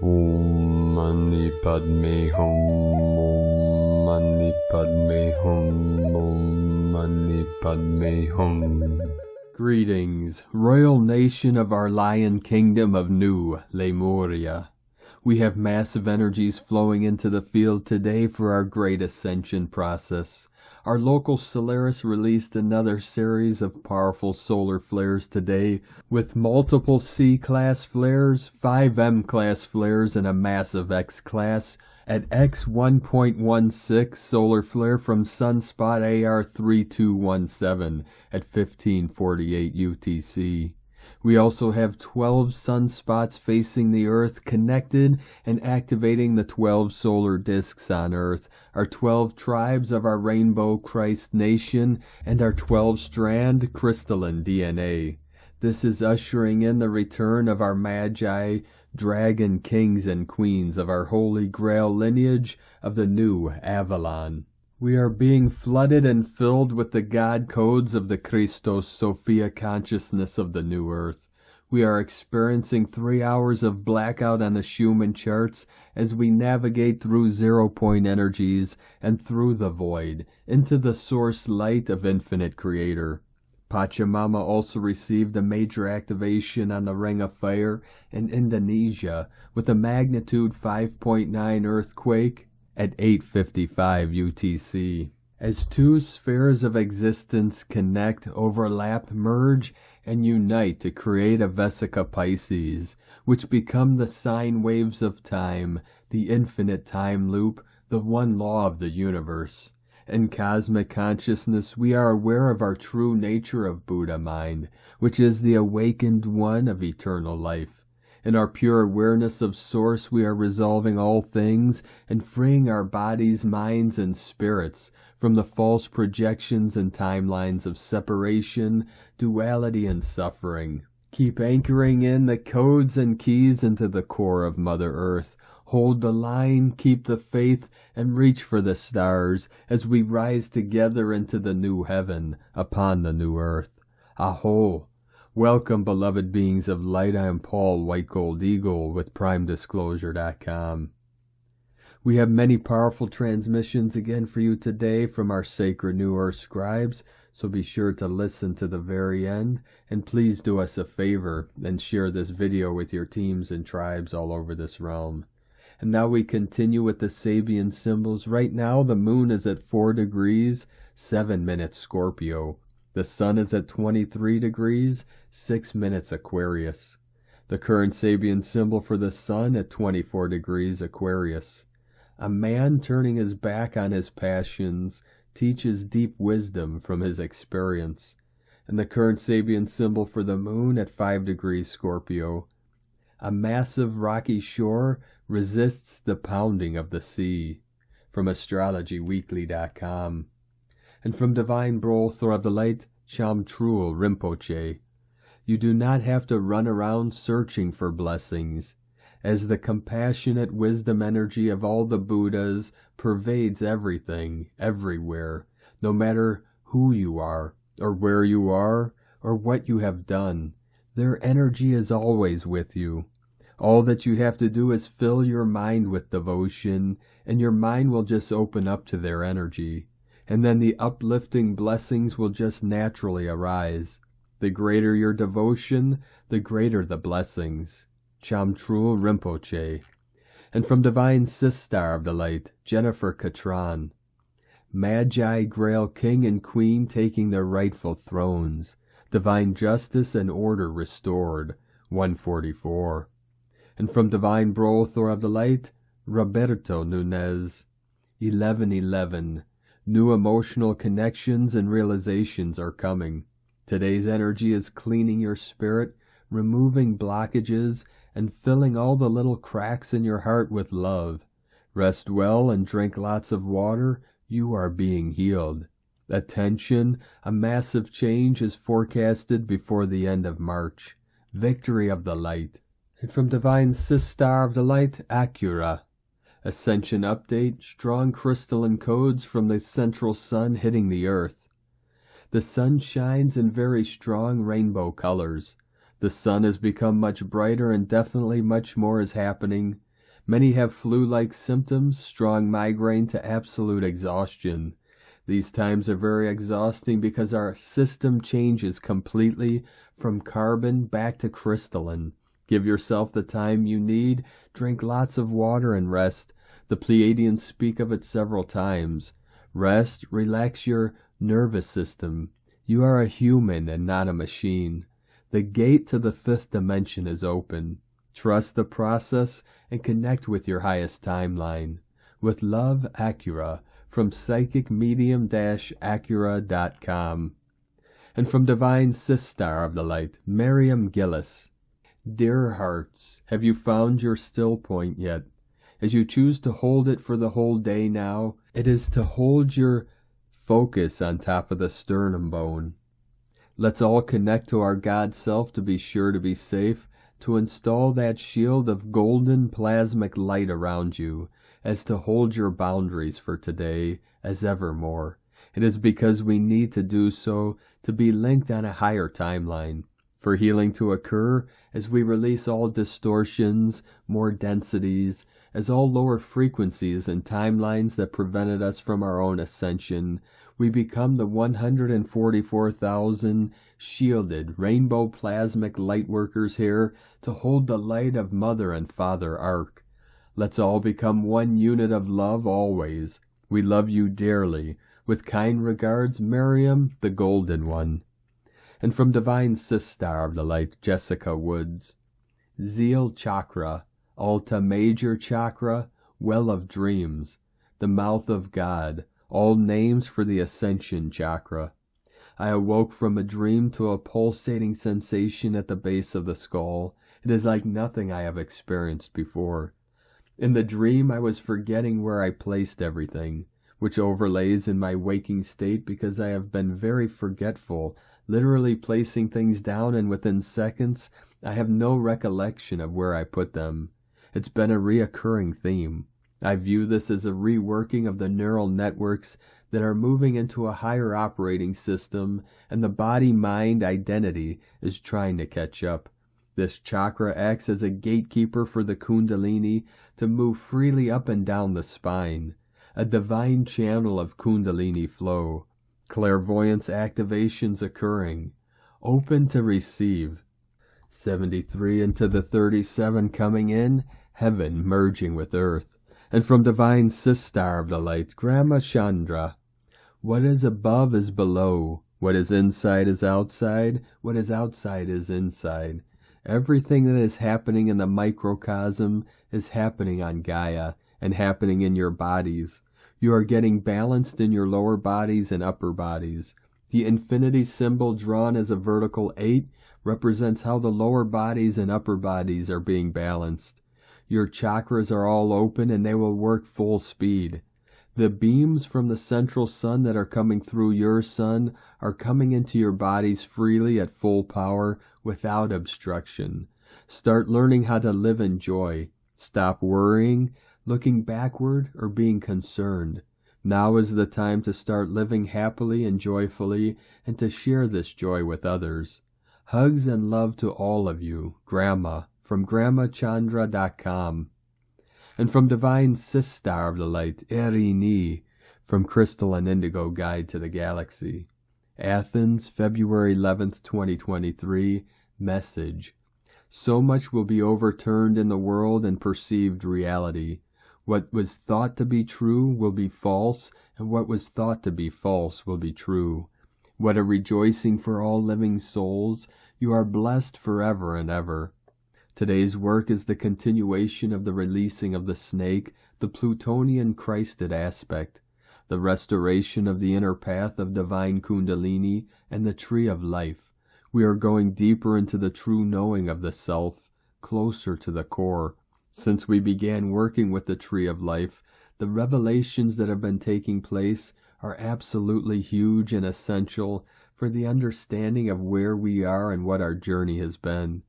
Om Mani Padme Hum, Om Mani Padme Hum, Om Mani Padme Hum. Greetings, royal nation of our lion kingdom of New Lemuria. We have massive energies flowing into the field today for our great ascension process. Our local Solaris released another series of powerful solar flares today with multiple C-class flares, 5 M-class flares, and a massive X-class at X 1.16 solar flare from Sunspot AR 3217 at 1548 UTC. We also have 12 sunspots facing the Earth connected and activating the 12 solar disks on Earth, our 12 tribes of our Rainbow Christ Nation, and our 12-strand crystalline DNA. This is ushering in the return of our Magi, dragon kings and queens of our Holy Grail lineage of the new Avalon. We are being flooded and filled with the God codes of the Christos Sophia consciousness of the new earth. We are experiencing 3 hours of blackout on the Schumann charts as we navigate through 0-point energies and through the void into the source light of infinite creator. Pachamama also received a major activation on the Ring of Fire in Indonesia with a magnitude 5.9 earthquake at 8:55 UTC. As two spheres of existence connect, overlap, merge, and unite to create a Vesica Pisces, which become the sine waves of time, the infinite time loop, the one law of the universe. In cosmic consciousness, we are aware of our true nature of Buddha mind, which is the awakened one of eternal life. In our pure awareness of Source, we are resolving all things and freeing our bodies, minds, and spirits from the false projections and timelines of separation, duality, and suffering. Keep anchoring in the codes and keys into the core of Mother Earth. Hold the line, keep the faith, and reach for the stars as we rise together into the new heaven upon the new earth. Aho! Welcome, beloved beings of light. I am Paul, White Gold Eagle, with PrimeDisclosure.com. We have many powerful transmissions again for you today from our sacred New Earth scribes, so be sure to listen to the very end, and please do us a favor and share this video with your teams and tribes all over this realm. And now we continue with the Sabian symbols. Right now the moon is at 4 degrees, 7 minutes Scorpio. The sun is at 23 degrees, 6 minutes Aquarius. The current Sabian symbol for the sun at 24 degrees Aquarius. A man turning his back on his passions teaches deep wisdom from his experience. And the current Sabian symbol for the moon at 5 degrees Scorpio. A massive rocky shore resists the pounding of the sea. From AstrologyWeekly.com. And from Divine Brother of the Light, Shamtrul Rinpoche. You do not have to run around searching for blessings, as the compassionate wisdom energy of all the Buddhas pervades everything, everywhere, no matter who you are, or where you are, or what you have done. Their energy is always with you. All that you have to do is fill your mind with devotion, and your mind will just open up to their energy. And then the uplifting blessings will just naturally arise. The greater your devotion, the greater the blessings. Shamtrul Rinpoche. And from Divine Sister of the Light, Jennifer Catron. Magi, Grail King and Queen taking their rightful thrones. Divine justice and order restored. 144. And from Divine Brother of the Light, Roberto Nunez. 1111. New emotional connections and realizations are coming. Today's energy is cleaning your spirit, removing blockages, and filling all the little cracks in your heart with love. Rest well and drink lots of water. You are being healed. Attention, a massive change is forecasted before the end of March. Victory of the Light. And from Divine Sister of the Light, Acura. Ascension update, strong crystalline codes from the central sun hitting the earth. The sun shines in very strong rainbow colors. The sun has become much brighter and definitely much more is happening. Many have flu-like symptoms, strong migraine to absolute exhaustion. These times are very exhausting because our system changes completely from carbon back to crystalline. Give yourself the time you need, drink lots of water and rest. The Pleiadians speak of it several times. Rest, relax your nervous system. You are a human and not a machine. The gate to the 5th dimension is open. Trust the process and connect with your highest timeline. With love, Acura, from psychicmedium-acura.com. And from Divine Sistar of the Light, Miriam Gillis. Dear hearts, have you found your still point yet? As you choose to hold it for the whole day now, it is to hold your focus on top of the sternum bone. Let's all connect to our God Self to be sure to be safe, to install that shield of golden plasmic light around you, as to hold your boundaries for today as evermore. It is because we need to do so to be linked on a higher timeline, for healing to occur as we release all distortions, more densities, as all lower frequencies and timelines that prevented us from our own ascension. We become the 144,000 shielded rainbow plasmic light workers here to hold the light of Mother and Father Arc. Let's all become one unit of love always. We love you dearly. With kind regards, Miriam, the Golden One. And from Divine Sistar of the Light, Jessica Woods. Zeal Chakra, Alta Major Chakra, Well of Dreams, the Mouth of God, all names for the Ascension Chakra. I awoke from a dream to a pulsating sensation at the base of the skull. It is like nothing I have experienced before. In the dream, I was forgetting where I placed everything, which overlays in my waking state because I have been very forgetful, literally placing things down, and within seconds, I have no recollection of where I put them. It's been a reoccurring theme. I view this as a reworking of the neural networks that are moving into a higher operating system, and the body-mind identity is trying to catch up. This chakra acts as a gatekeeper for the Kundalini to move freely up and down the spine, a divine channel of Kundalini flow, clairvoyance activations occurring, open to receive. 73 into the 37 coming in, heaven merging with earth. And from Divine Sistar of the Light, Grandma Chandra. What is above is below. What is inside is outside. What is outside is inside. Everything that is happening in the microcosm is happening on Gaia and happening in your bodies. You are getting balanced in your lower bodies and upper bodies. The infinity symbol drawn as a vertical 8 represents how the lower bodies and upper bodies are being balanced. Your chakras are all open and they will work full speed. The beams from the central sun that are coming through your sun are coming into your bodies freely at full power without obstruction. Start learning how to live in joy. Stop worrying, looking backward, or being concerned. Now is the time to start living happily and joyfully and to share this joy with others. Hugs and love to all of you, Grandma. From GrandmaChandra.com. And from Divine Sistar of the Light, Erini, from Crystal and Indigo Guide to the Galaxy. Athens, February 11th, 2023. Message. So much will be overturned in the world and perceived reality. What was thought to be true will be false, and what was thought to be false will be true. What a rejoicing for all living souls. You are blessed forever and ever. Today's work is the continuation of the releasing of the snake, the Plutonian Christed aspect, the restoration of the inner path of divine Kundalini, and the tree of life. We are going deeper into the true knowing of the self, closer to the core. Since we began working with the tree of life, the revelations that have been taking place are absolutely huge and essential for the understanding of where we are and what our journey has been.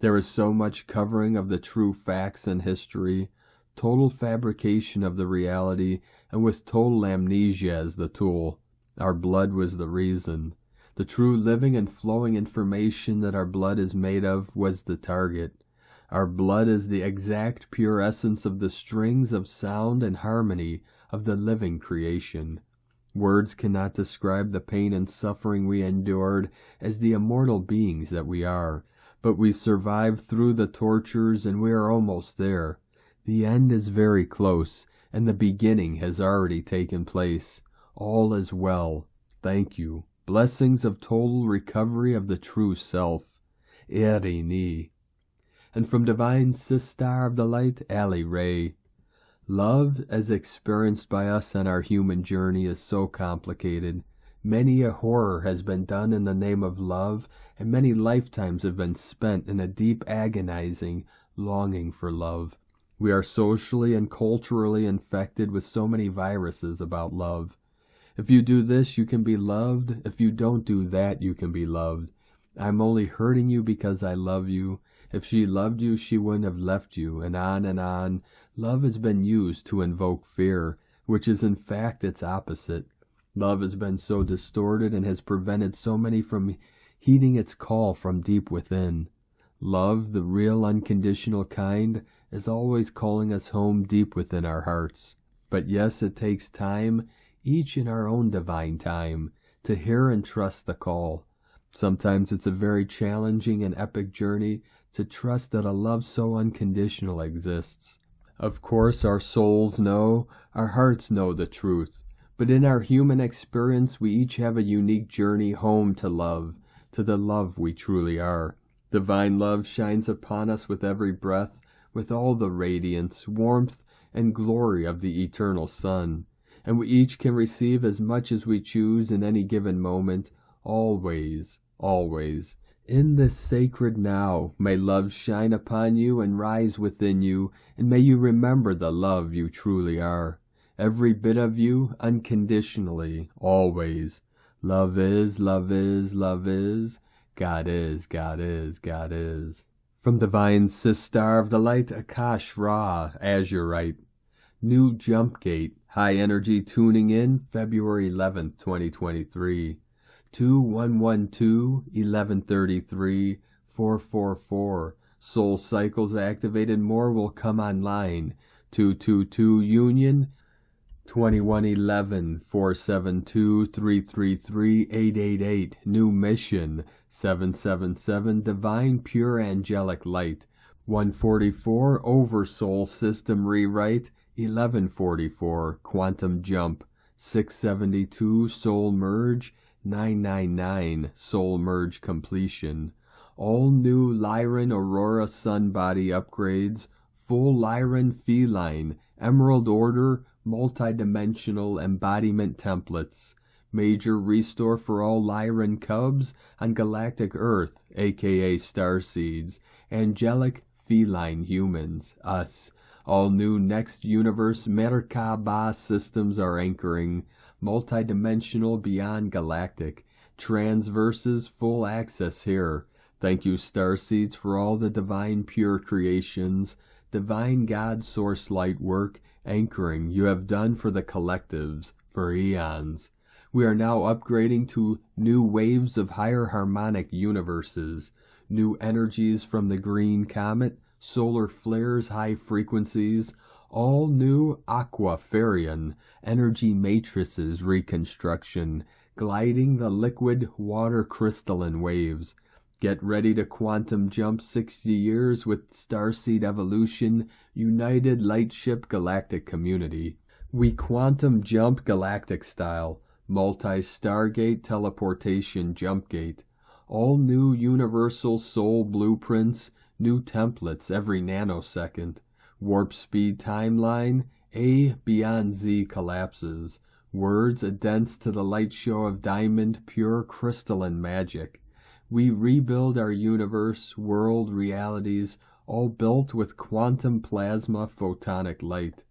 There is so much covering of the true facts and history, total fabrication of the reality, and with total amnesia as the tool. Our blood was the reason. The true living and flowing information that our blood is made of was the target. Our blood is the exact pure essence of the strings of sound and harmony of the living creation. Words cannot describe the pain and suffering we endured as the immortal beings that we are, but we survived through the tortures and we are almost there. The end is very close, and the beginning has already taken place. All is well. Thank you. Blessings of total recovery of the true self. Erini. And from Divine Sister of the Light, Ali Ray. Love, as experienced by us on our human journey, is so complicated. Many a horror has been done in the name of love, and many lifetimes have been spent in a deep agonizing longing for love. We are socially and culturally infected with so many viruses about love. If you do this, you can be loved. If you don't do that, you can be loved. I'm only hurting you because I love you. If she loved you, she wouldn't have left you, and on and on. Love has been used to invoke fear, which is in fact its opposite. Love has been so distorted and has prevented so many from heeding its call from deep within. Love, the real unconditional kind, is always calling us home deep within our hearts. But yes, it takes time, each in our own divine time, to hear and trust the call. Sometimes it's a very challenging and epic journey to trust that a love so unconditional exists. Of course, our souls know, our hearts know the truth, but in our human experience we each have a unique journey home to the love we truly are. Divine love shines upon us with every breath, with all the radiance, warmth, and glory of the eternal sun, and we each can receive as much as we choose in any given moment, always, always. In this sacred now, may love shine upon you and rise within you, and may you remember the love you truly are. Every bit of you, unconditionally, always. Love is, love is, love is. God is, God is, God is. From Divine Sister of the Light, Akash Ra, Azurite. New Jump Gate, High Energy tuning in, February 11th, 2023. 2112-1133-444. Soul cycles activated, more will come online. 222 Union, 2111-472-333-888. New Mission, 777 Divine Pure Angelic Light. 144 Oversoul System Rewrite. 1144 Quantum Jump. 672 Soul Merge. 999 Soul Merge Completion. All new Lyran Aurora Sun Body upgrades. Full Lyran Feline. Emerald Order. Multidimensional embodiment templates. Major restore for all Lyran Cubs on Galactic Earth, aka Starseeds. Angelic Feline Humans, us. All new Next Universe Merkaba systems are anchoring. Multidimensional beyond galactic. Transverses full access here. Thank you, Starseeds, for all the divine pure creations. Divine God Source Light work, anchoring you have done for the collectives, for eons. We are now upgrading to new waves of higher harmonic universes. New energies from the green comet, solar flares, high frequencies. All new Aquafarian energy matrices reconstruction, gliding the liquid water crystalline waves. Get ready to quantum jump 60 years with Starseed Evolution, United Lightship Galactic Community. We quantum jump galactic style, multi-stargate teleportation jump gate. All new universal soul blueprints, new templates every nanosecond. Warp speed timeline, A beyond Z collapses. Words addense to the light show of diamond, pure crystalline magic. We rebuild our universe, world, realities, all built with quantum plasma photonic light.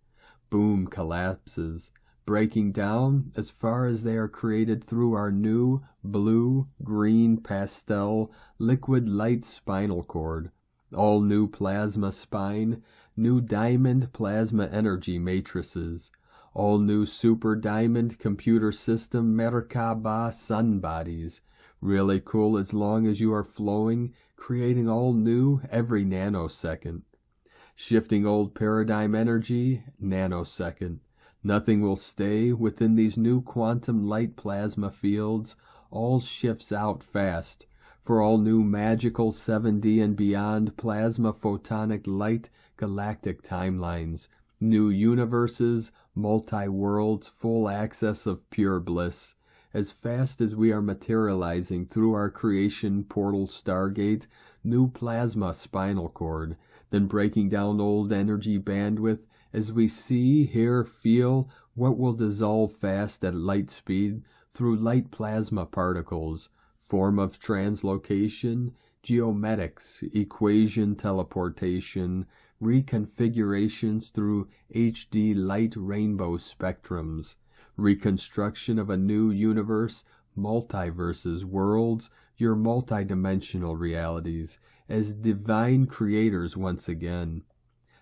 Boom collapses, breaking down as far as they are created through our new blue, green, pastel, liquid light spinal cord. All new plasma spine, new diamond plasma energy matrices. All new super diamond computer system Merkaba sun bodies. Really cool as long as you are flowing, creating all new every nanosecond. Shifting old paradigm energy, nanosecond. Nothing will stay within these new quantum light plasma fields. All shifts out fast. For all new magical 7D and beyond plasma photonic light galactic timelines. New universes, multi-worlds, full access of pure bliss. As fast as we are materializing through our creation portal stargate, new plasma spinal cord, then breaking down old energy bandwidth as we see, hear, feel what will dissolve fast at light speed through light plasma particles, form of translocation, geometics, equation teleportation, reconfigurations through HD light rainbow spectrums, reconstruction of a new universe, multiverses, worlds, your multidimensional realities, as divine creators once again.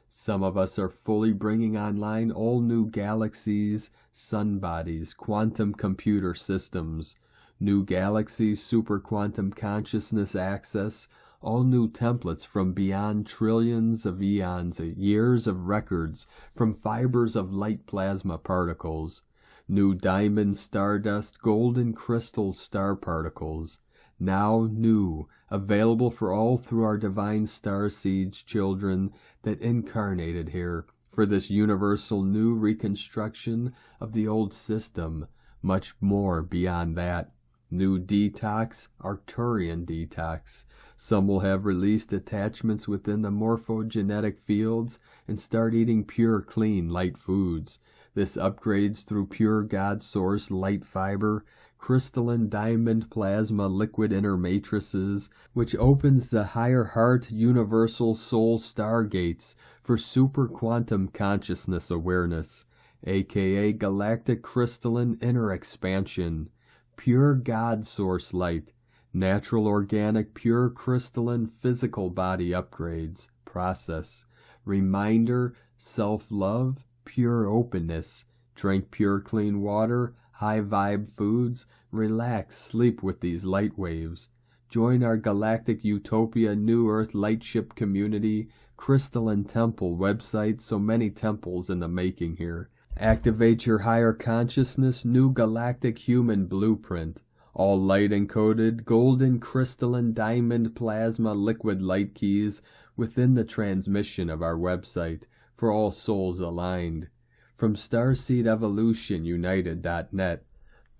Some of us are fully bringing online all new galaxies, sun bodies, quantum computer systems, new galaxies, super quantum consciousness access, all new templates from beyond trillions of eons, years of records, from fibers of light plasma particles, new diamond, stardust, golden crystal star particles, now new, available for all through our divine starseeds children that incarnated here for this universal new reconstruction of the old system, much more beyond that. New detox, Arcturian detox. Some will have released attachments within the morphogenetic fields and start eating pure, clean, light foods. This upgrades through pure God source light fiber, crystalline diamond plasma liquid inner matrices, which opens the higher heart universal soul stargates for super quantum consciousness awareness, aka galactic crystalline inner expansion, pure God source light, natural organic pure crystalline physical body upgrades, process, reminder, self-love, pure openness, drink pure clean water, high vibe foods, relax, sleep with these light waves. Join our Galactic Utopia New Earth Lightship community, crystalline temple website, so many temples in the making here. Activate your higher consciousness, new galactic human blueprint. All light encoded, golden crystalline diamond plasma liquid light keys within the transmission of our website, for all souls aligned. From Starseed Evolution United.net.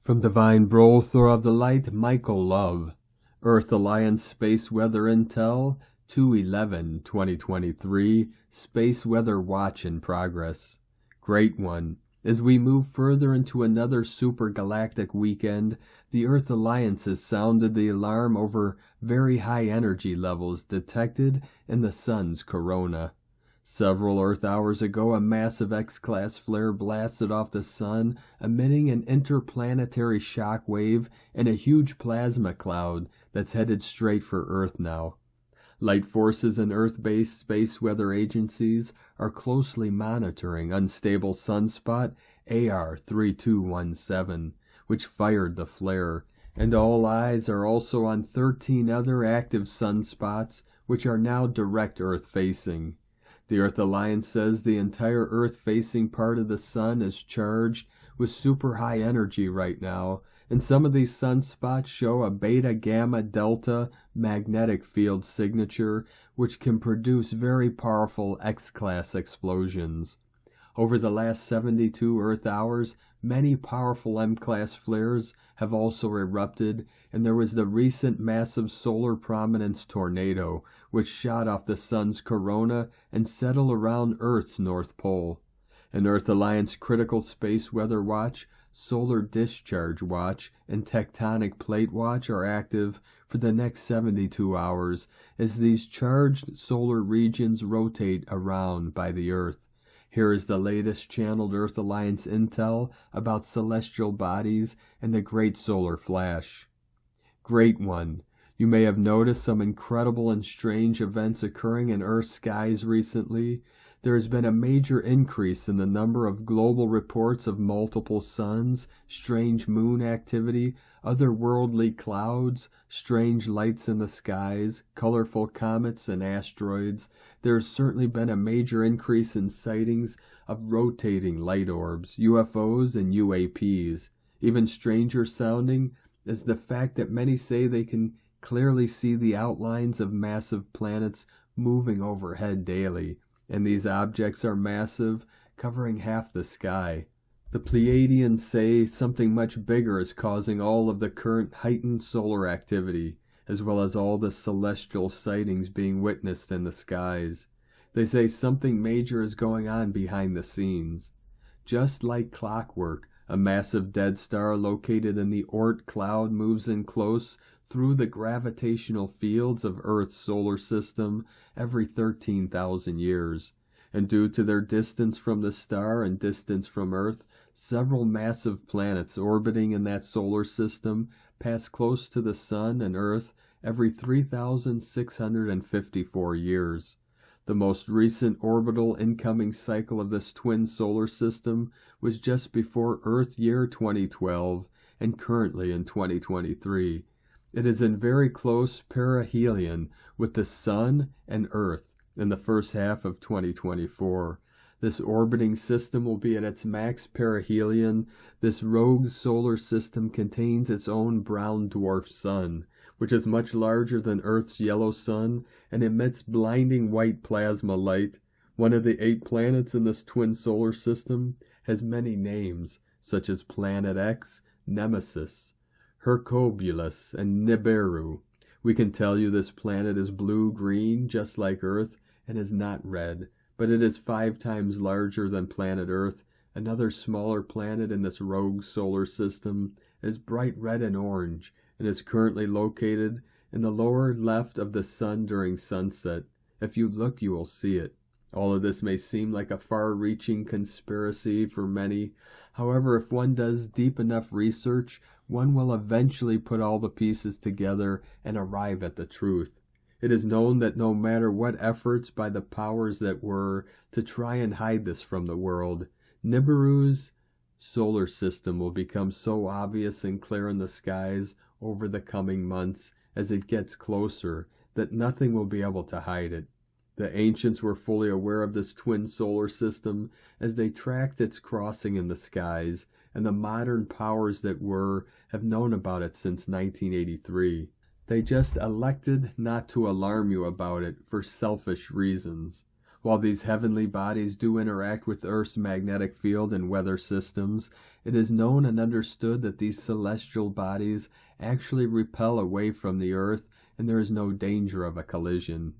From Divine Brother of the Light, Michael Love. Earth Alliance Space Weather Intel, 2/11/2023, Space Weather Watch in progress. Great one. As we move further into another super galactic weekend, the Earth Alliance has sounded the alarm over very high energy levels detected in the Sun's corona. Several Earth hours ago, a massive X-class flare blasted off the Sun, emitting an interplanetary shock wave and a huge plasma cloud that's headed straight for Earth now. Light forces and Earth-based space weather agencies are closely monitoring unstable sunspot AR3217, which fired the flare, and all eyes are also on 13 other active sunspots, which are now direct Earth-facing. The Earth Alliance says the entire Earth-facing part of the Sun is charged with super high energy right now, and some of these sunspots show a beta gamma delta magnetic field signature which can produce very powerful X-class explosions. Over the last 72 Earth hours, many powerful M-class flares have also erupted, and there was the recent massive solar prominence tornado which shot off the Sun's corona and settled around Earth's North Pole. An Earth Alliance Critical Space Weather Watch, Solar Discharge Watch, and Tectonic Plate Watch are active for the next 72 hours as these charged solar regions rotate around by the Earth. Here is the latest channeled Earth Alliance intel about celestial bodies and the Great Solar Flash. Great one. You may have noticed some incredible and strange events occurring in Earth's skies recently. There has been a major increase in the number of global reports of multiple suns, strange moon activity, otherworldly clouds, strange lights in the skies, colorful comets and asteroids. There has certainly been a major increase in sightings of rotating light orbs, UFOs, and UAPs. Even stranger sounding is the fact that many say they can clearly see the outlines of massive planets moving overhead daily, and these objects are massive, covering half the sky. The Pleiadians say something much bigger is causing all of the current heightened solar activity, as well as all the celestial sightings being witnessed in the skies. They say something major is going on behind the scenes. Just like clockwork, a massive dead star located in the Oort cloud moves in close through the gravitational fields of Earth's solar system every 13,000 years. And due to their distance from the star and distance from Earth, several massive planets orbiting in that solar system pass close to the Sun and Earth every 3,654 years. The most recent orbital incoming cycle of this twin solar system was just before Earth year 2012 and currently in 2023. It is in very close perihelion with the Sun and Earth in the first half of 2024. This orbiting system will be at its max perihelion. This rogue solar system contains its own brown dwarf sun, which is much larger than Earth's yellow sun and emits blinding white plasma light. One of the 8 planets in this twin solar system has many names, such as Planet X, Nemesis, Hercobulus, and Nibiru. We can tell you this planet is blue-green, just like Earth, and is not red, but it is 5 times larger than planet Earth. Another smaller planet in this rogue solar system is bright red and orange, and is currently located in the lower left of the sun during sunset. If you look, you will see it. All of this may seem like a far-reaching conspiracy for many. However, if one does deep enough research, one will eventually put all the pieces together and arrive at the truth. It is known that no matter what efforts by the powers that were to try and hide this from the world, Nibiru's solar system will become so obvious and clear in the skies over the coming months as it gets closer that nothing will be able to hide it. The ancients were fully aware of this twin solar system as they tracked its crossing in the skies, and the modern powers that were have known about it since 1983. They just elected not to alarm you about it for selfish reasons. While these heavenly bodies do interact with Earth's magnetic field and weather systems, it is known and understood that these celestial bodies actually repel away from the Earth, and there is no danger of a collision.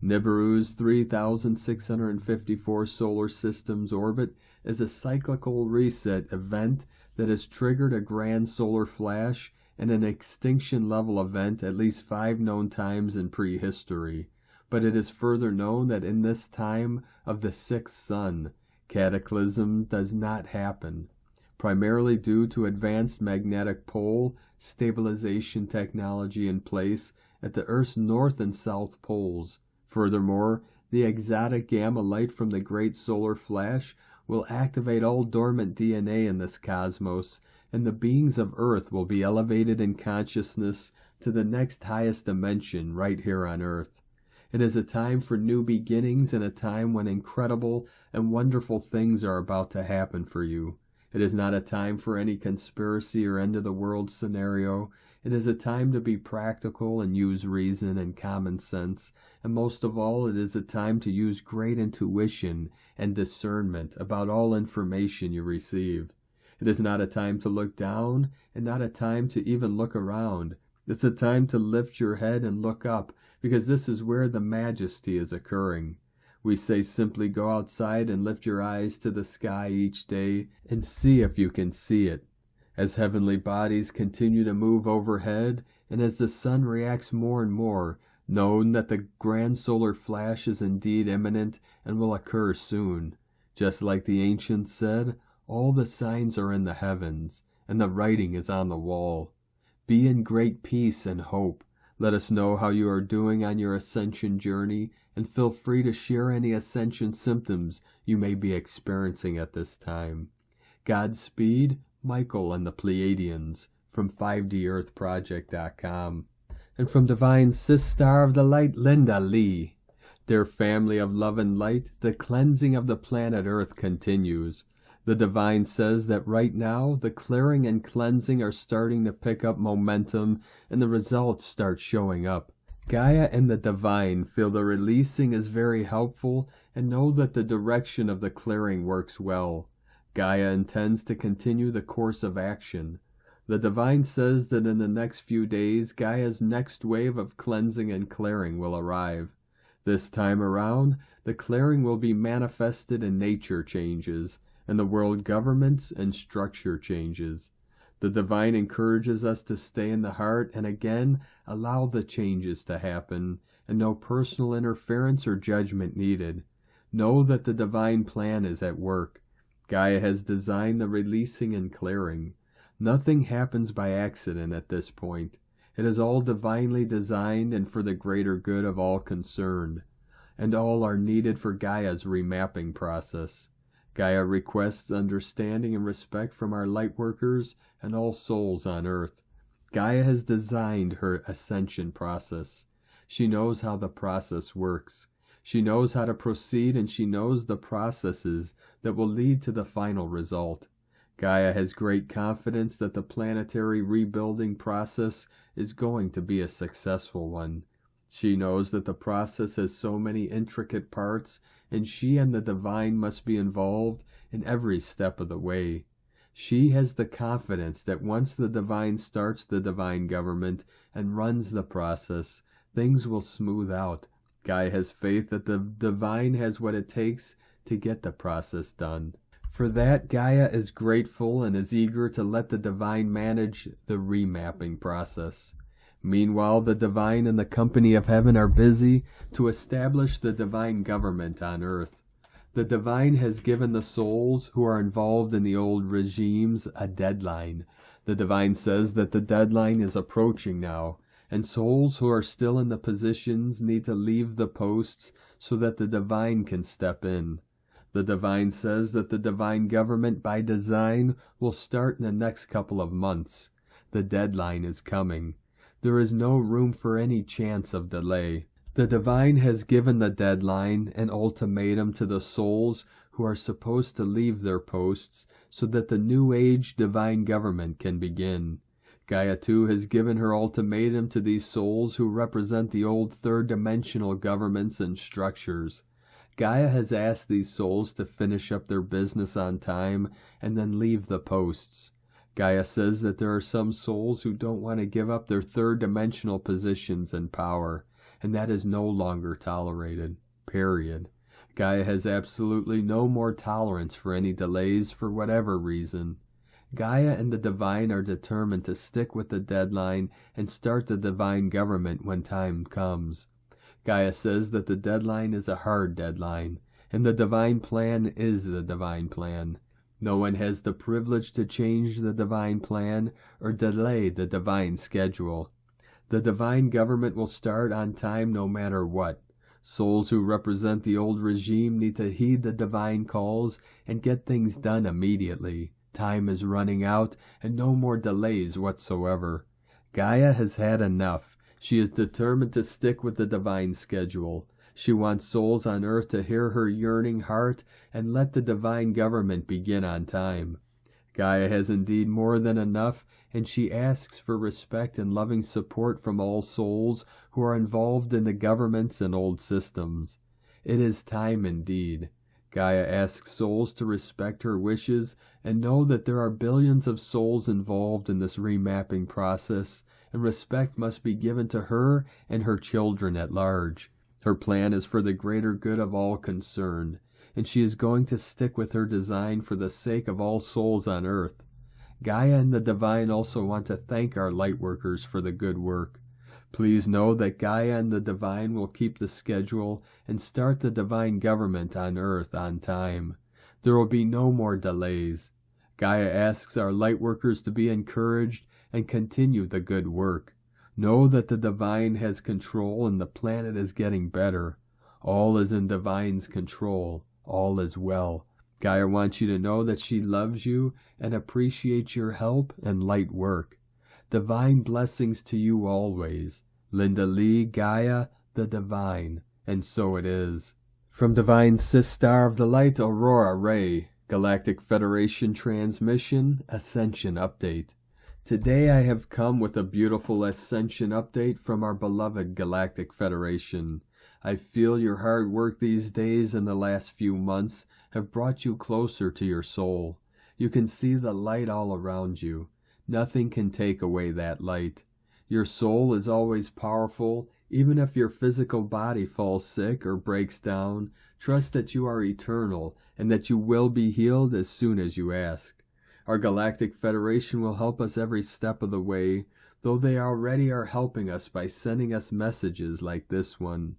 Nibiru's 3,654 solar system's orbit is a cyclical reset event that has triggered a grand solar flash and an extinction level event at least 5 known times in prehistory. But it is further known that in this time of the 6th sun, cataclysm does not happen, primarily due to advanced magnetic pole stabilization technology in place at the Earth's north and south poles. Furthermore, the exotic gamma light from the great solar flash will activate all dormant DNA in this cosmos, and the beings of Earth will be elevated in consciousness to the next highest dimension right here on Earth. It is a time for new beginnings and a time when incredible and wonderful things are about to happen for you. It is not a time for any conspiracy or end-of-the-world scenario. It is a time to be practical and use reason and common sense, and most of all, it is a time to use great intuition and discernment about all information you receive. It is not a time to look down, and not a time to even look around. It's a time to lift your head and look up, because this is where the majesty is occurring. We say simply go outside and lift your eyes to the sky each day and see if you can see it. As heavenly bodies continue to move overhead, and as the sun reacts more and more, know that the grand solar flash is indeed imminent and will occur soon. Just like the ancients said, all the signs are in the heavens, and the writing is on the wall. Be in great peace and hope. Let us know how you are doing on your ascension journey, and feel free to share any ascension symptoms you may be experiencing at this time. Godspeed, Michael and the Pleiadians, from 5DEarthProject.com. And from Divine Sister of the Light, Linda Lee. Dear family of love and light, the cleansing of the planet Earth continues. The Divine says that right now, the clearing and cleansing are starting to pick up momentum, and the results start showing up. Gaia and the Divine feel the releasing is very helpful and know that the direction of the clearing works well. Gaia intends to continue the course of action. The Divine says that in the next few days, Gaia's next wave of cleansing and clearing will arrive. This time around, the clearing will be manifested in nature changes, and the world governments and structure changes. The Divine encourages us to stay in the heart and again allow the changes to happen, and no personal interference or judgment needed. Know that the Divine plan is at work. Gaia has designed the releasing and clearing. Nothing happens by accident at this point. It is all divinely designed and for the greater good of all concerned, and all are needed for Gaia's remapping process. Gaia requests understanding and respect from our lightworkers and all souls on Earth. Gaia has designed her ascension process. She knows how the process works. She knows how to proceed, and she knows the processes that will lead to the final result. Gaia has great confidence that the planetary rebuilding process is going to be a successful one. She knows that the process has so many intricate parts, and she and the Divine must be involved in every step of the way. She has the confidence that once the Divine starts the Divine government and runs the process, things will smooth out. Gaia has faith that the Divine has what it takes to get the process done. For that, Gaia is grateful and is eager to let the Divine manage the remapping process. Meanwhile, the Divine and the company of heaven are busy to establish the Divine government on Earth. The Divine has given the souls who are involved in the old regimes a deadline. The Divine says that the deadline is approaching now, and souls who are still in the positions need to leave the posts so that the Divine can step in. The Divine says that the Divine government by design will start in the next couple of months. The deadline is coming. There is no room for any chance of delay. The Divine has given the deadline, an ultimatum to the souls who are supposed to leave their posts so that the New Age Divine government can begin. Gaia too has given her ultimatum to these souls who represent the old third-dimensional governments and structures. Gaia has asked these souls to finish up their business on time and then leave the posts. Gaia says that there are some souls who don't want to give up their third-dimensional positions and power, and that is no longer tolerated. Period. Gaia has absolutely no more tolerance for any delays for whatever reason. Gaia and the Divine are determined to stick with the deadline and start the Divine government when time comes. Gaia says that the deadline is a hard deadline, and the Divine plan is the Divine plan. No one has the privilege to change the Divine plan or delay the Divine schedule. The Divine government will start on time no matter what. Souls who represent the old regime need to heed the Divine calls and get things done immediately. Time is running out, and no more delays whatsoever. Gaia has had enough. She is determined to stick with the Divine schedule. She wants souls on Earth to hear her yearning heart and let the Divine government begin on time. Gaia has indeed more than enough, and she asks for respect and loving support from all souls who are involved in the governments and old systems. It is time indeed. Gaia asks souls to respect her wishes and know that there are billions of souls involved in this remapping process, and respect must be given to her and her children at large. Her plan is for the greater good of all concerned, and she is going to stick with her design for the sake of all souls on Earth. Gaia and the Divine also want to thank our lightworkers for the good work. Please know that Gaia and the Divine will keep the schedule and start the Divine government on Earth on time. There will be no more delays. Gaia asks our lightworkers to be encouraged and continue the good work. Know that the Divine has control and the planet is getting better. All is in Divine's control. All is well. Gaia wants you to know that she loves you and appreciates your help and light work. Divine blessings to you always. Linda Lee, Gaia, the Divine. And so it is. From Divine Sis Star of the Light, Aurora Ray. Galactic Federation Transmission, Ascension Update. Today I have come with a beautiful Ascension Update from our beloved Galactic Federation. I feel your hard work these days and the last few months have brought you closer to your soul. You can see the light all around you. Nothing can take away that light. Your soul is always powerful. Even if your physical body falls sick or breaks down, trust that you are eternal and that you will be healed as soon as you ask. Our Galactic Federation will help us every step of the way, though they already are helping us by sending us messages like this one.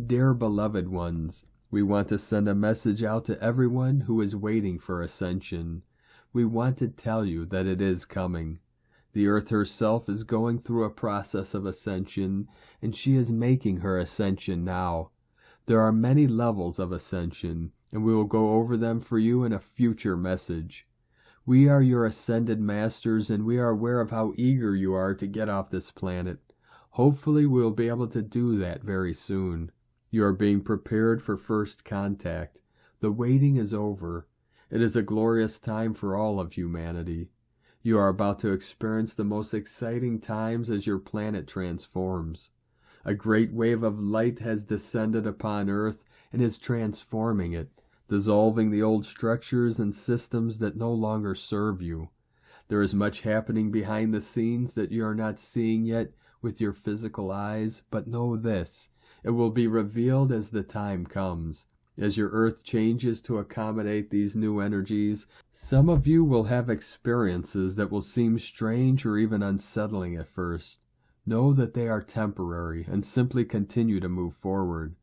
Dear beloved ones, we want to send a message out to everyone who is waiting for ascension. We want to tell you that it is coming. The Earth herself is going through a process of ascension, and she is making her ascension now. There are many levels of ascension, and we will go over them for you in a future message. We are your ascended masters, and we are aware of how eager you are to get off this planet. Hopefully we will be able to do that very soon. You are being prepared for first contact. The waiting is over. It is a glorious time for all of humanity. You are about to experience the most exciting times as your planet transforms. A great wave of light has descended upon Earth and is transforming it, dissolving the old structures and systems that no longer serve you. There is much happening behind the scenes that you are not seeing yet with your physical eyes, but know this. It will be revealed as the time comes. As your Earth changes to accommodate these new energies, some of you will have experiences that will seem strange or even unsettling at first. Know that they are temporary and simply continue to move forward.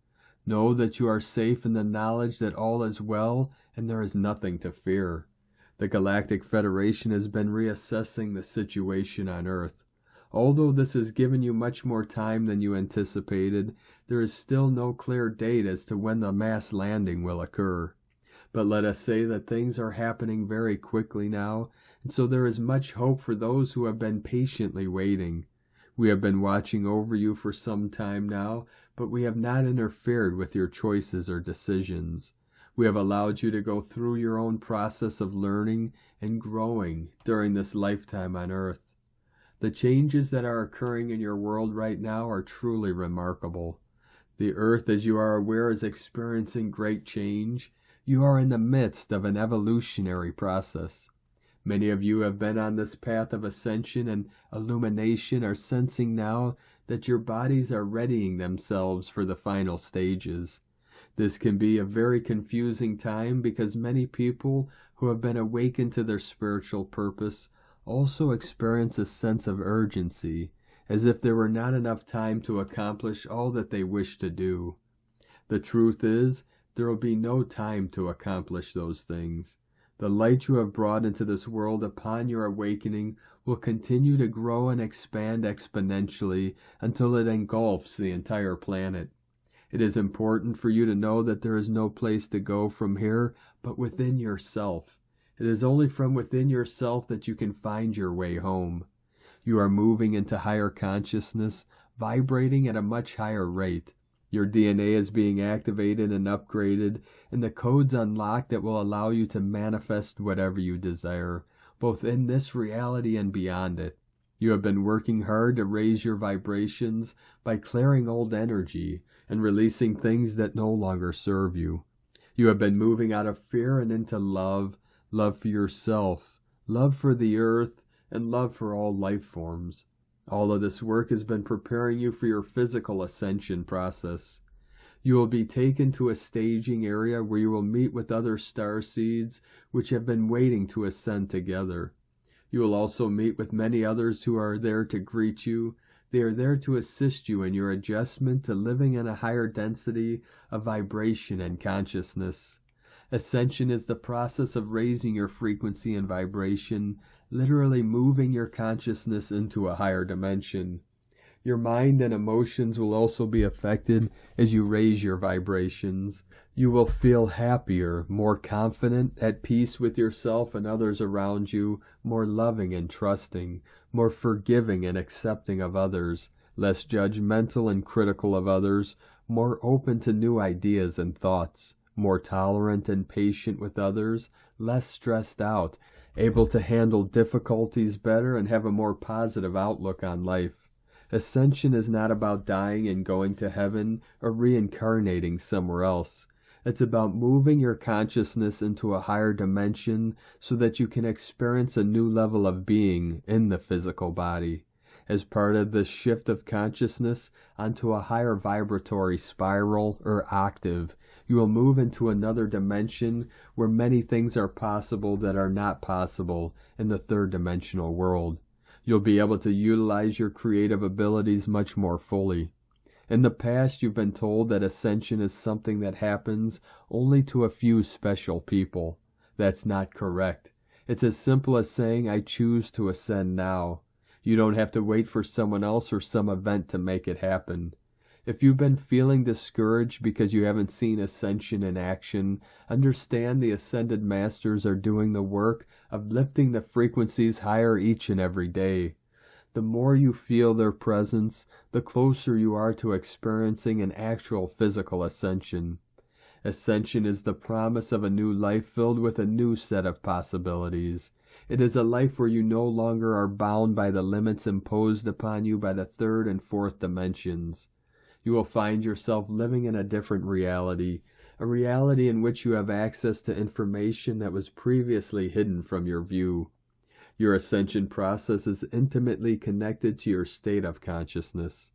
Know that you are safe in the knowledge that all is well and there is nothing to fear. The Galactic Federation has been reassessing the situation on Earth. Although this has given you much more time than you anticipated, there is still no clear date as to when the mass landing will occur. But let us say that things are happening very quickly now, and so there is much hope for those who have been patiently waiting. We have been watching over you for some time now, but we have not interfered with your choices or decisions. We have allowed you to go through your own process of learning and growing during this lifetime on Earth. The changes that are occurring in your world right now are truly remarkable. The Earth, as you are aware, is experiencing great change. You are in the midst of an evolutionary process. Many of you have been on this path of ascension and illumination are sensing now that your bodies are readying themselves for the final stages. This can be a very confusing time because many people who have been awakened to their spiritual purpose also experience a sense of urgency, as if there were not enough time to accomplish all that they wish to do. The truth is, there will be no time to accomplish those things. The light you have brought into this world upon your awakening will continue to grow and expand exponentially until it engulfs the entire planet. It is important for you to know that there is no place to go from here but within yourself. It is only from within yourself that you can find your way home. You are moving into higher consciousness, vibrating at a much higher rate. Your DNA is being activated and upgraded, and the codes unlocked that will allow you to manifest whatever you desire, both in this reality and beyond it. You have been working hard to raise your vibrations by clearing old energy and releasing things that no longer serve you. You have been moving out of fear and into love, love for yourself, love for the Earth, and love for all life forms. All of this work has been preparing you for your physical ascension process. You will be taken to a staging area where you will meet with other starseeds which have been waiting to ascend together. You will also meet with many others who are there to greet you. They are there to assist you in your adjustment to living in a higher density of vibration and consciousness. Ascension is the process of raising your frequency and vibration, literally moving your consciousness into a higher dimension. Your mind and emotions will also be affected as you raise your vibrations. You will feel happier, more confident, at peace with yourself and others around you, more loving and trusting, more forgiving and accepting of others, less judgmental and critical of others, more open to new ideas and thoughts, more tolerant and patient with others, less stressed out, able to handle difficulties better and have a more positive outlook on life. Ascension is not about dying and going to heaven or reincarnating somewhere else. It's about moving your consciousness into a higher dimension so that you can experience a new level of being in the physical body. As part of this shift of consciousness onto a higher vibratory spiral or octave, you will move into another dimension where many things are possible that are not possible in the third dimensional world. You'll be able to utilize your creative abilities much more fully. In the past, you've been told that ascension is something that happens only to a few special people. That's not correct. It's as simple as saying, I choose to ascend now. You don't have to wait for someone else or some event to make it happen. If you've been feeling discouraged because you haven't seen ascension in action, understand the ascended masters are doing the work of lifting the frequencies higher each and every day. The more you feel their presence, the closer you are to experiencing an actual physical ascension. Ascension is the promise of a new life filled with a new set of possibilities. It is a life where you no longer are bound by the limits imposed upon you by the third and fourth dimensions. You will find yourself living in a different reality, a reality in which you have access to information that was previously hidden from your view. Your ascension process is intimately connected to your state of consciousness.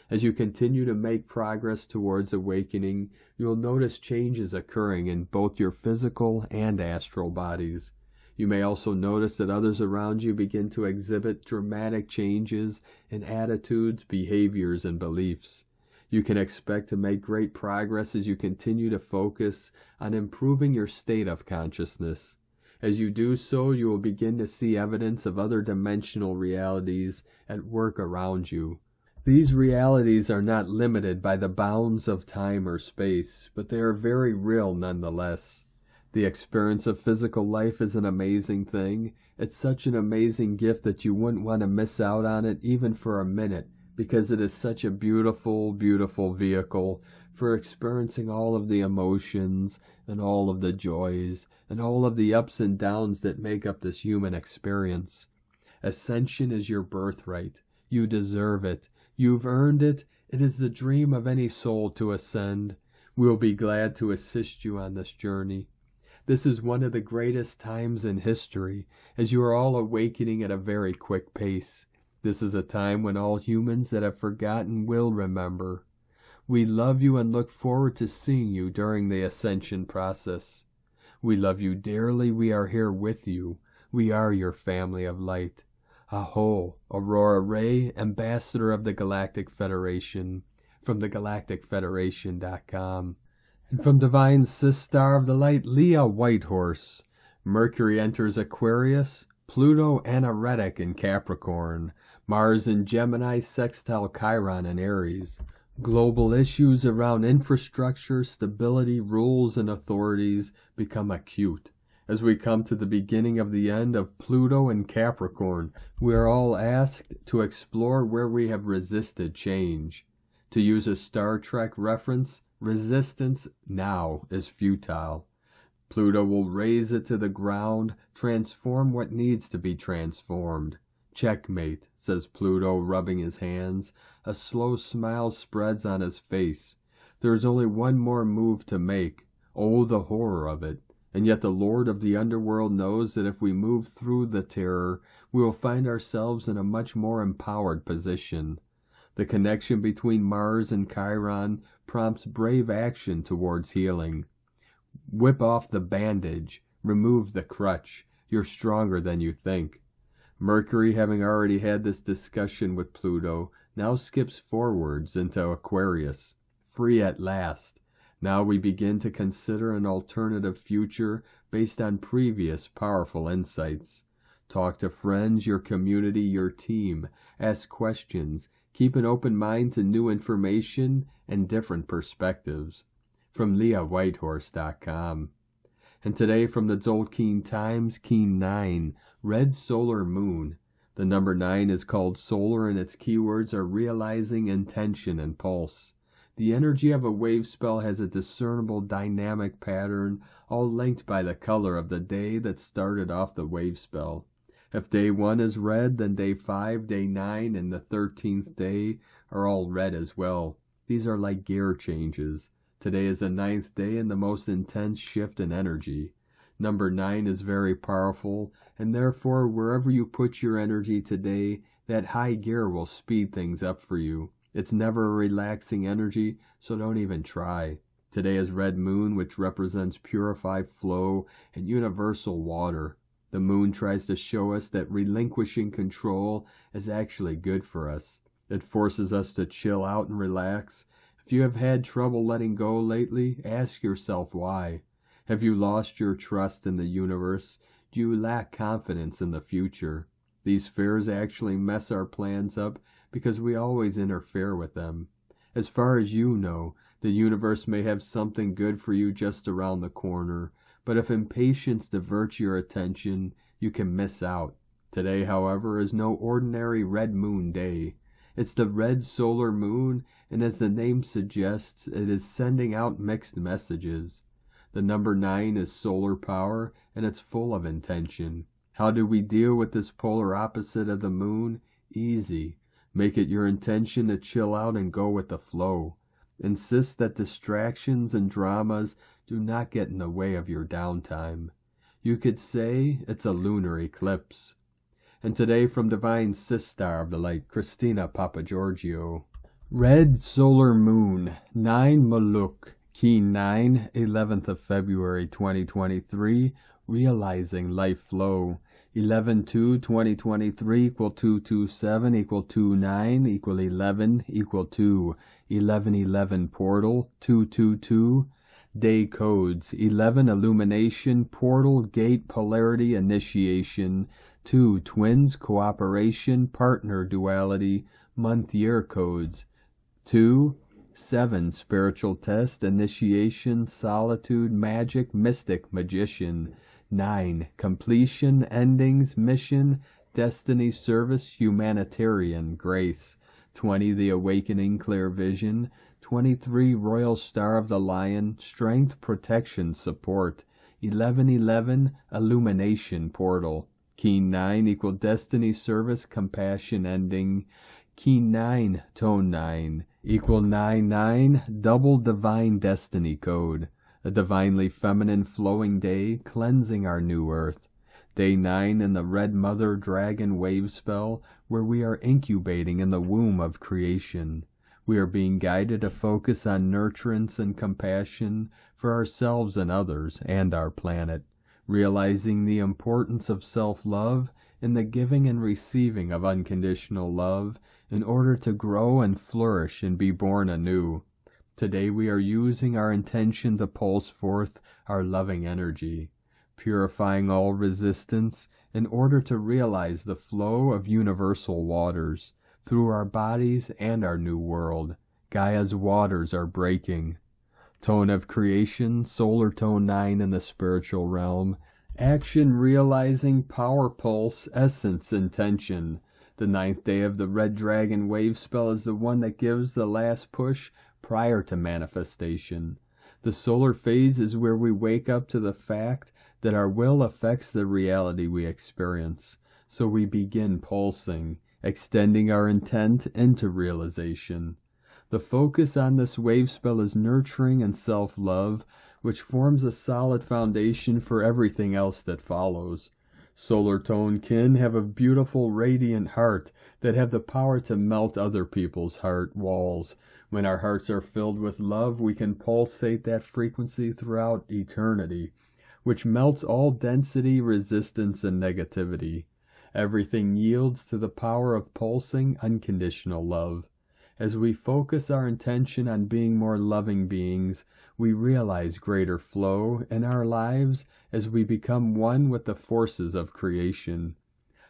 As you continue to make progress towards awakening, you will notice changes occurring in both your physical and astral bodies. You may also notice that others around you begin to exhibit dramatic changes in attitudes, behaviors, and beliefs. You can expect to make great progress as you continue to focus on improving your state of consciousness. As you do so, you will begin to see evidence of other dimensional realities at work around you. These realities are not limited by the bounds of time or space, but they are very real nonetheless. The experience of physical life is an amazing thing. It's such an amazing gift that you wouldn't want to miss out on it even for a minute, because it is such a beautiful, beautiful vehicle for experiencing all of the emotions and all of the joys and all of the ups and downs that make up this human experience. Ascension is your birthright. You deserve it. You've earned it. It is the dream of any soul to ascend. We will be glad to assist you on this journey. This is one of the greatest times in history, as you are all awakening at a very quick pace. This is a time when all humans that have forgotten will remember. We love you and look forward to seeing you during the ascension process. We love you dearly. We are here with you. We are your family of light. Aho, Aurora Ray, Ambassador of the Galactic Federation, from thegalacticfederation.com. And from Divine Sistar of the Light, Leah Whitehorse. Mercury enters Aquarius, Pluto anaretic in Capricorn, Mars in Gemini, sextile Chiron in Aries. Global issues around infrastructure, stability, rules, and authorities become acute. As we come to the beginning of the end of Pluto and Capricorn, we are all asked to explore where we have resisted change. To use a Star Trek reference, resistance now is futile. Pluto will raze it to the ground, transform what needs to be transformed. Checkmate, says Pluto, rubbing his hands. A slow smile spreads on his face. There is only one more move to make. Oh, the horror of it. And yet the Lord of the Underworld knows that if we move through the terror, we will find ourselves in a much more empowered position. The connection between Mars and Chiron prompts brave action towards healing. Whip off the bandage, remove the crutch. You're stronger than you think. Mercury, having already had this discussion with Pluto, now skips forwards into Aquarius. Free at last. Now we begin to consider an alternative future based on previous powerful insights. Talk to friends, your community, your team. Ask questions. Keep an open mind to new information and different perspectives. From LeahWhitehorse.com. And today from the Tzolk'in Times, Keen 9, Red Solar Moon. The number 9 is called solar and its keywords are realizing, intention, and pulse. The energy of a wave spell has a discernible dynamic pattern, all linked by the color of the day that started off the wave spell. If day 1 is red, then day 5, day 9, and the 13th day are all red as well. These are like gear changes. Today is the 9th day and the most intense shift in energy. Number 9 is very powerful, and therefore wherever you put your energy today, that high gear will speed things up for you. It's never a relaxing energy, so don't even try. Today is Red Moon, which represents purified flow and universal water. The moon tries to show us that relinquishing control is actually good for us. It forces us to chill out and relax. If you have had trouble letting go lately, ask yourself why. Have you lost your trust in the universe? Do you lack confidence in the future? These fears actually mess our plans up because we always interfere with them. As far as you know, the universe may have something good for you just around the corner, but if impatience diverts your attention, you can miss out. Today, however, is no ordinary red moon day. It's the red solar moon, and as the name suggests, it is sending out mixed messages. The number 9 is solar power, and it's full of intention. How do we deal with this polar opposite of the moon? Easy. Make it your intention to chill out and go with the flow. Insist that distractions and dramas do not get in the way of your downtime. You could say it's a lunar eclipse. And today from Divine Sistar of the Light, Christina Papagiorgio. Red Solar Moon, 9 Muluk, Key 9, 11th of February 2023, Realizing Life Flow. 11/2/2023 equal 227 equal 29 equal 11 equal 2. 1111 portal 222. Day codes 11 illumination portal gate polarity initiation 2 twins cooperation partner duality month year codes 2 7 spiritual test initiation solitude magic mystic magician 9 completion endings mission destiny service humanitarian grace 20 the awakening clear vision 23 royal star of the lion strength protection support 1111 illumination portal key 9 equal destiny service compassion ending key 9 tone 9 equal 99 double divine destiny code a divinely feminine flowing day cleansing our new earth. Day 9 in the Red Mother Dragon wave spell where we are incubating in the womb of creation. We are being guided to focus on nurturance and compassion for ourselves and others and our planet, realizing the importance of self-love in the giving and receiving of unconditional love in order to grow and flourish and be born anew. Today we are using our intention to pulse forth our loving energy, purifying all resistance in order to realize the flow of universal waters through our bodies and our new world. Gaia's waters are breaking. Tone of creation, solar tone 9 in the spiritual realm, action realizing power pulse, essence intention. The 9th day of the Red Dragon wave spell is the one that gives the last push prior to manifestation. The solar phase is where we wake up to the fact that our will affects the reality we experience. So we begin pulsing, extending our intent into realization. The focus on this wave spell is nurturing and self-love, which forms a solid foundation for everything else that follows. Solar tone kin have a beautiful radiant heart that have the power to melt other people's heart walls. When our hearts are filled with love, we can pulsate that frequency throughout eternity, which melts all density, resistance, and negativity. Everything yields to the power of pulsing unconditional love. As we focus our intention on being more loving beings, we realize greater flow in our lives as we become one with the forces of creation.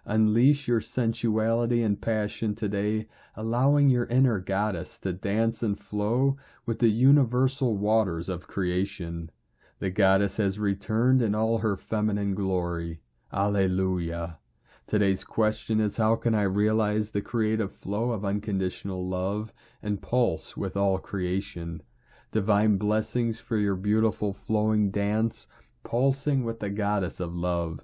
Unleash your sensuality and passion today, allowing your inner goddess to dance and flow with the universal waters of creation. The goddess has returned in all her feminine glory. Alleluia. Today's question is, how can I realize the creative flow of unconditional love and pulse with all creation? Divine blessings for your beautiful flowing dance, pulsing with the goddess of love.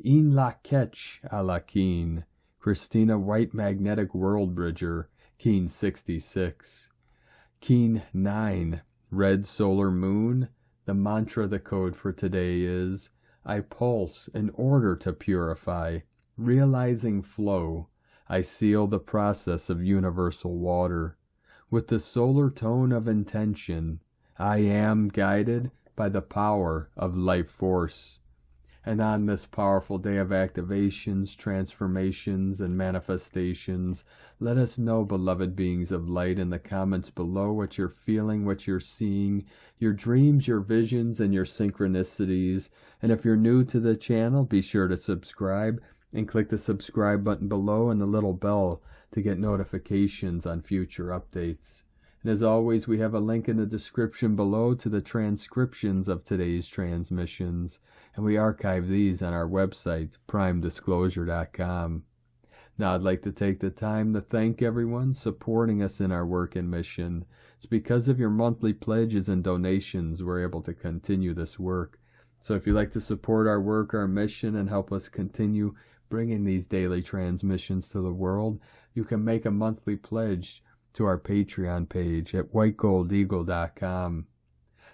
In la ketch a la keen. Christina White Magnetic World Bridger, Keen 66. Keen 9, Red Solar Moon. The mantra, the code for today is, I pulse in order to purify. Realizing flow, I seal the process of universal water. With the solar tone of intention, I am guided by the power of life force. And on this powerful day of activations, transformations, and manifestations, let us know, beloved beings of light, in the comments below what you're feeling, what you're seeing, your dreams, your visions, and your synchronicities. And if you're new to the channel, be sure to subscribe and click the subscribe button below and the little bell to get notifications on future updates. And as always, we have a link in the description below to the transcriptions of today's transmissions, and we archive these on our website, primedisclosure.com. Now I'd like to take the time to thank everyone supporting us in our work and mission. It's because of your monthly pledges and donations we're able to continue this work. So if you'd like to support our work, our mission, and help us continue bringing these daily transmissions to the world, you can make a monthly pledge to our Patreon page at whitegoldeagle.com.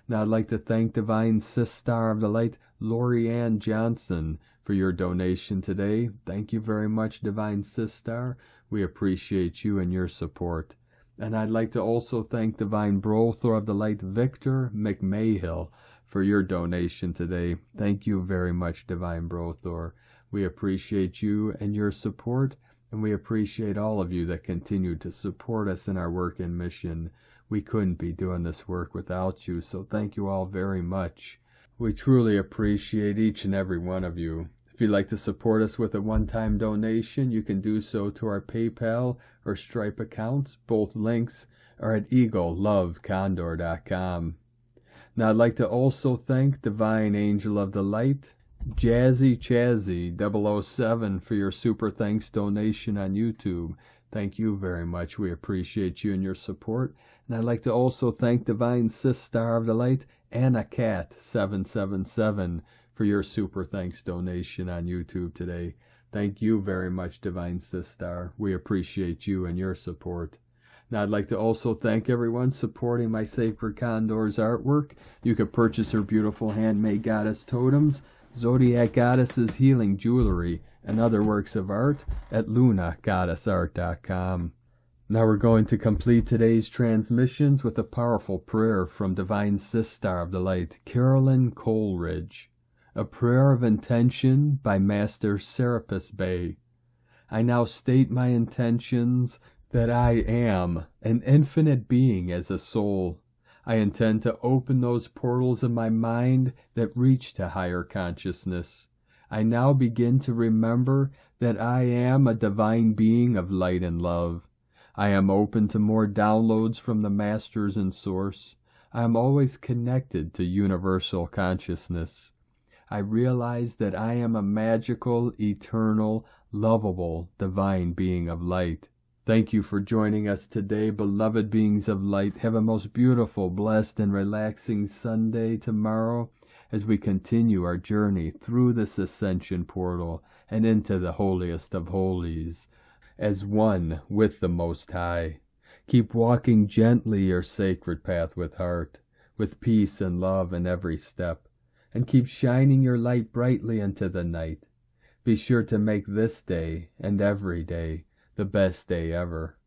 Now I'd like to thank Divine Sister of the Light, Lori Ann Johnson, for your donation today. Thank you very much, Divine Sister. We appreciate you and your support. And I'd like to also thank Divine Brother of the Light, Victor McMahill, for your donation today. Thank you very much, Divine Brother. We appreciate you and your support, and we appreciate all of you that continue to support us in our work and mission. We couldn't be doing this work without you, so thank you all very much. We truly appreciate each and every one of you. If you'd like to support us with a one-time donation, you can do so to our PayPal or Stripe accounts. Both links are at eaglelovecondor.com. Now I'd like to also thank Divine Angel of the Light, Jazzy Chazzy 007, for your super thanks donation on YouTube. Thank you very much. We appreciate you and your support. And I'd like to also thank Divine Sister of the Light, Anna Cat 777, for your super thanks donation on YouTube today. Thank you very much, Divine Sister. We appreciate you and your support. Now I'd like to also thank everyone supporting my Sacred Condor's artwork. You can purchase her beautiful handmade goddess totems, Zodiac Goddesses healing jewelry, and other works of art at lunagoddessart.com. Now we're going to complete today's transmissions with a powerful prayer from Divine Sister of the Light, Carolyn Coleridge. A prayer of intention by Master Serapis Bey. I now state my intentions that I am an infinite being as a soul. I intend to open those portals in my mind that reach to higher consciousness. I now begin to remember that I am a divine being of light and love. I am open to more downloads from the Masters and Source. I am always connected to universal consciousness. I realize that I am a magical, eternal, lovable, divine being of light. Thank you for joining us today, beloved beings of light. Have a most beautiful, blessed, and relaxing Sunday tomorrow as we continue our journey through this ascension portal and into the holiest of holies, as one with the Most High. Keep walking gently your sacred path with heart, with peace and love in every step, and keep shining your light brightly into the night. Be sure to make this day and every day the best day ever.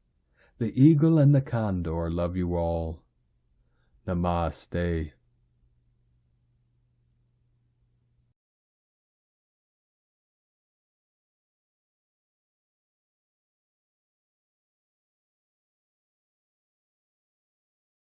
The Eagle and the Condor love you all. Namaste.